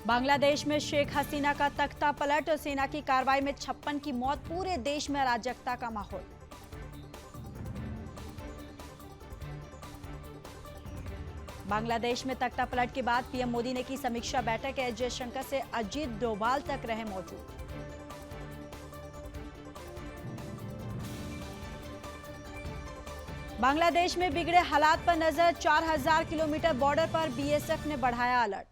बांग्लादेश में शेख हसीना का तख्ता पलट, सेना की कार्रवाई में 56 की मौत, पूरे देश में अराजकता का माहौल। बांग्लादेश में तख्ता पलट के बाद पीएम मोदी ने की समीक्षा बैठक, एस जयशंकर से अजीत डोभाल तक रहे मौजूद। बांग्लादेश में बिगड़े हालात पर नजर, 4000 किलोमीटर बॉर्डर पर बीएसएफ ने बढ़ाया अलर्ट।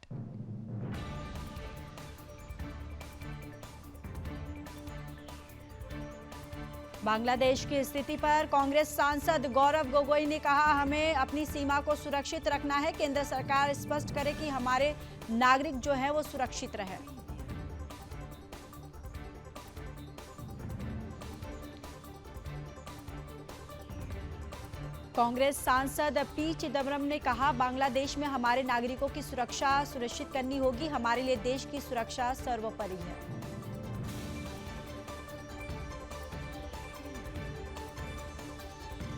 बांग्लादेश की स्थिति पर कांग्रेस सांसद गौरव गोगोई ने कहा, हमें अपनी सीमा को सुरक्षित रखना है। केंद्र सरकार स्पष्ट करे कि हमारे नागरिक जो हैं वो सुरक्षित रहे। कांग्रेस सांसद पी चिदम्बरम ने कहा, बांग्लादेश में हमारे नागरिकों की सुरक्षा सुनिश्चित करनी होगी। हमारे लिए देश की सुरक्षा सर्वोपरि है।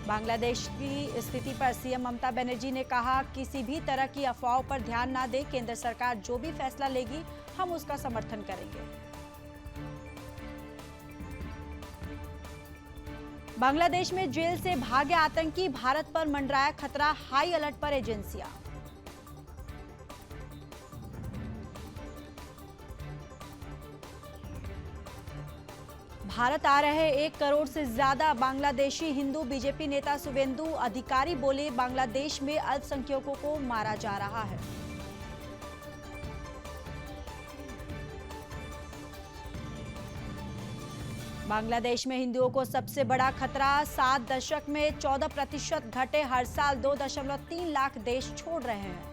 बांग्लादेश की स्थिति पर सीएम ममता बनर्जी ने कहा, किसी भी तरह की अफवाहों पर ध्यान ना दें। केंद्र सरकार जो भी फैसला लेगी हम उसका समर्थन करेंगे। बांग्लादेश में जेल से भागे आतंकी, भारत पर मंडराया खतरा, हाई अलर्ट पर एजेंसियां। भारत आ रहे 1 करोड़ से ज्यादा बांग्लादेशी हिंदू, बीजेपी नेता शुवेंदु अधिकारी बोले, बांग्लादेश में अल्पसंख्यकों को मारा जा रहा है। बांग्लादेश में हिंदुओं को सबसे बड़ा खतरा, 7 दशक में 14% घटे, हर साल 2.3 लाख देश छोड़ रहे हैं।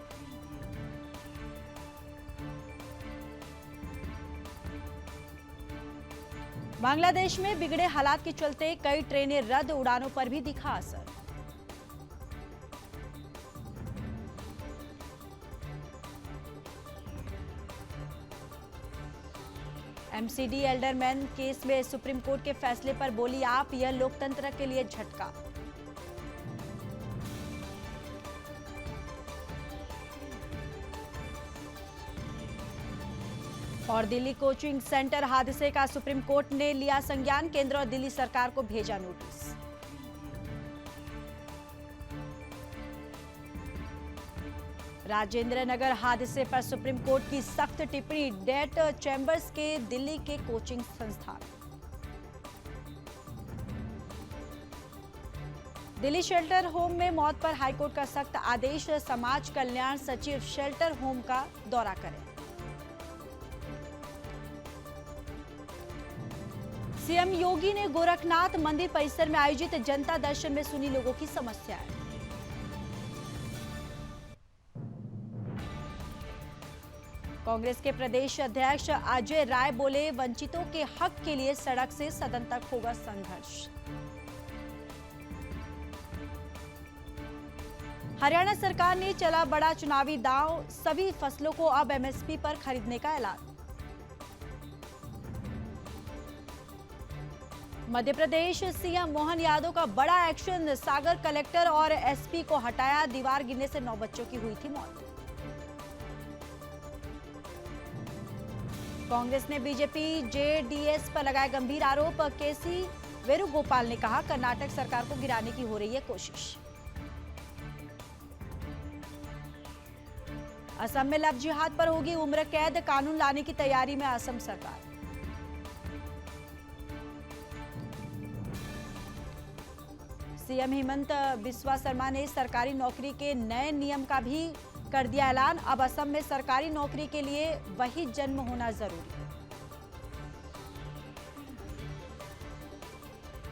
बांग्लादेश में बिगड़े हालात के चलते कई ट्रेनें रद्द, उड़ानों पर भी दिखा असर। एमसीडी एल्डरमैन केस में सुप्रीम कोर्ट के फैसले पर बोली आप, यह लोकतंत्र के लिए झटका। और दिल्ली कोचिंग सेंटर हादसे का सुप्रीम कोर्ट ने लिया संज्ञान, केंद्र और दिल्ली सरकार को भेजा नोटिस। राजेंद्र नगर हादसे पर सुप्रीम कोर्ट की सख्त टिप्पणी, डेथ चैंबर्स के दिल्ली के कोचिंग संस्थान। दिल्ली शेल्टर होम में मौत पर हाईकोर्ट का सख्त आदेश, समाज कल्याण सचिव शेल्टर होम का दौरा करें। सीएम योगी ने गोरखनाथ मंदिर परिसर में आयोजित जनता दर्शन में सुनी लोगों की समस्याएं। कांग्रेस के प्रदेश अध्यक्ष अजय राय बोले, वंचितों के हक के लिए सड़क से सदन तक होगा संघर्ष। हरियाणा सरकार ने चला बड़ा चुनावी दांव, सभी फसलों को अब एमएसपी पर खरीदने का ऐलान। मध्य प्रदेश सीएम मोहन यादव का बड़ा एक्शन, सागर कलेक्टर और एसपी को हटाया, दीवार गिरने से 9 बच्चों की हुई थी मौत। कांग्रेस ने बीजेपी जेडीएस पर लगाए गंभीर आरोप, केसी वेणुगोपाल ने कहा, कर्नाटक सरकार को गिराने की हो रही है कोशिश। असम में लव जिहाद पर होगी उम्र कैद, कानून लाने की तैयारी में असम सरकार। सीएम हेमंत बिस्वा शर्मा ने सरकारी नौकरी के नए नियम का भी कर दिया ऐलान, अब असम में सरकारी नौकरी के लिए वही जन्म होना जरूरी।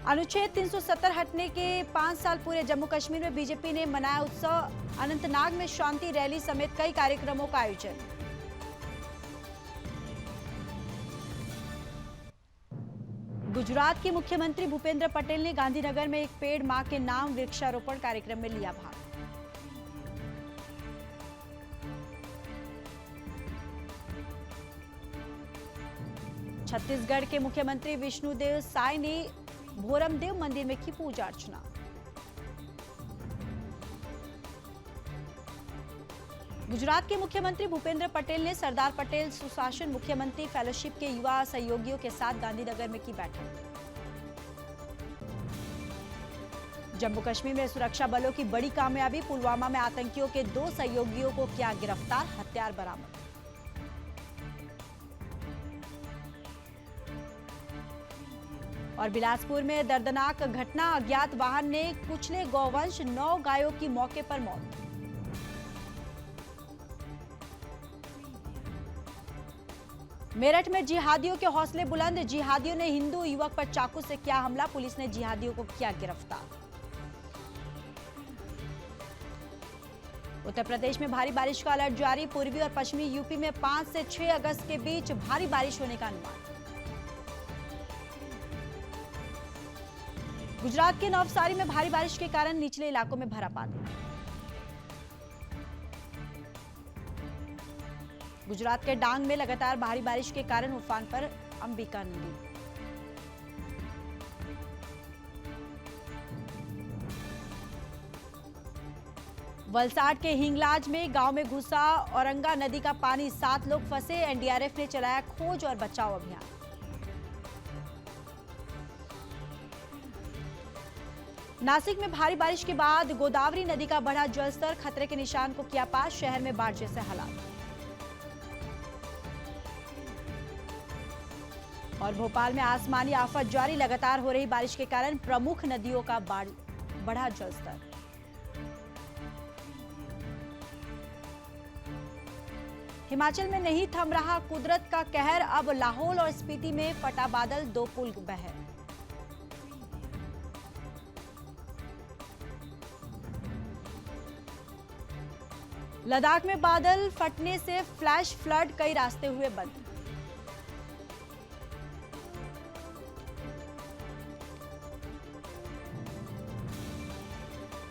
अनुच्छेद 370 हटने के 5 साल पूरे, जम्मू कश्मीर में बीजेपी ने मनाया उत्सव, अनंतनाग में शांति रैली समेत कई कार्यक्रमों का आयोजन। गुजरात के मुख्यमंत्री भूपेंद्र पटेल ने गांधीनगर में एक पेड़ मां के नाम वृक्षारोपण कार्यक्रम में लिया भाग। छत्तीसगढ़ के मुख्यमंत्री विष्णुदेव साय ने भोरमदेव मंदिर में की पूजा अर्चना। गुजरात के मुख्यमंत्री भूपेंद्र पटेल ने सरदार पटेल सुशासन मुख्यमंत्री फेलोशिप के युवा सहयोगियों के साथ गांधीनगर में की बैठक। जम्मू कश्मीर में सुरक्षा बलों की बड़ी कामयाबी, पुलवामा में आतंकियों के 2 सहयोगियों को किया गिरफ्तार, हथियार बरामद। और बिलासपुर में दर्दनाक घटना, अज्ञात वाहन ने कुचले गौवंश, 9 गायों की मौके पर मौत। मेरठ में जिहादियों के हौसले बुलंद, जिहादियों ने हिंदू युवक पर चाकू से किया हमला, पुलिस ने जिहादियों को किया गिरफ्तार। उत्तर प्रदेश में भारी बारिश का अलर्ट जारी, पूर्वी और पश्चिमी यूपी में 5 से 6 अगस्त के बीच भारी बारिश होने का अनुमान। गुजरात के नवसारी में भारी बारिश के कारण निचले इलाकों में भरा पानी। गुजरात के डांग में लगातार भारी बारिश के कारण उफान पर अंबिका नदी। वलसाड के हिंगलाज में गांव में घुसा औरंगा नदी का पानी, 7 लोग फंसे, एनडीआरएफ ने चलाया खोज और बचाव अभियान। नासिक में भारी बारिश के बाद गोदावरी नदी का बढ़ा जलस्तर, खतरे के निशान को किया पार, शहर में बाढ़ जैसे हालात। और भोपाल में आसमानी आफत जारी, लगातार हो रही बारिश के कारण प्रमुख नदियों का बढ़ा जलस्तर। हिमाचल में नहीं थम रहा कुदरत का कहर, अब लाहौल और स्पीति में फटा बादल, 2 पुल बहे। लद्दाख में बादल फटने से फ्लैश फ्लड, कई रास्ते हुए बंद।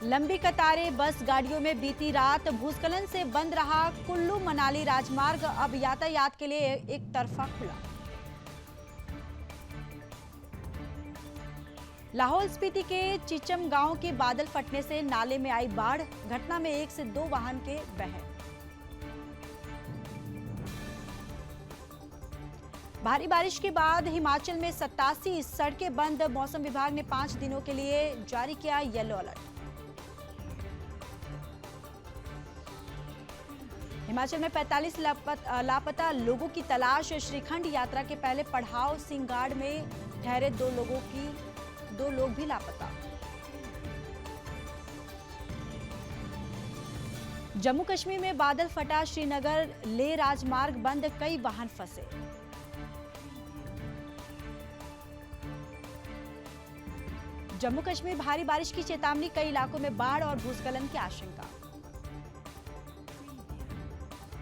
लंबी कतारें बस गाड़ियों में बीती रात, भूस्खलन से बंद रहा कुल्लू मनाली राजमार्ग, अब यातायात के लिए एक तरफा खुला। लाहौल स्पीति के चिचम गांव के बादल फटने से नाले में आई बाढ़, घटना में 1 से 2 वाहन के बहे। भारी बारिश के बाद हिमाचल में 87 सड़कें बंद, मौसम विभाग ने 5 दिनों के लिए जारी किया येलो अलर्ट। हिमाचल में 45 लापता लोगों की तलाश, श्रीखंड यात्रा के पहले पड़ाव सिंहगाड़ में ठहरे 2 लोग भी लापता। जम्मू कश्मीर में बादल फटा, श्रीनगर लेह राजमार्ग बंद, कई वाहन फंसे। जम्मू कश्मीर भारी बारिश की चेतावनी, कई इलाकों में बाढ़ और भूस्खलन की आशंका।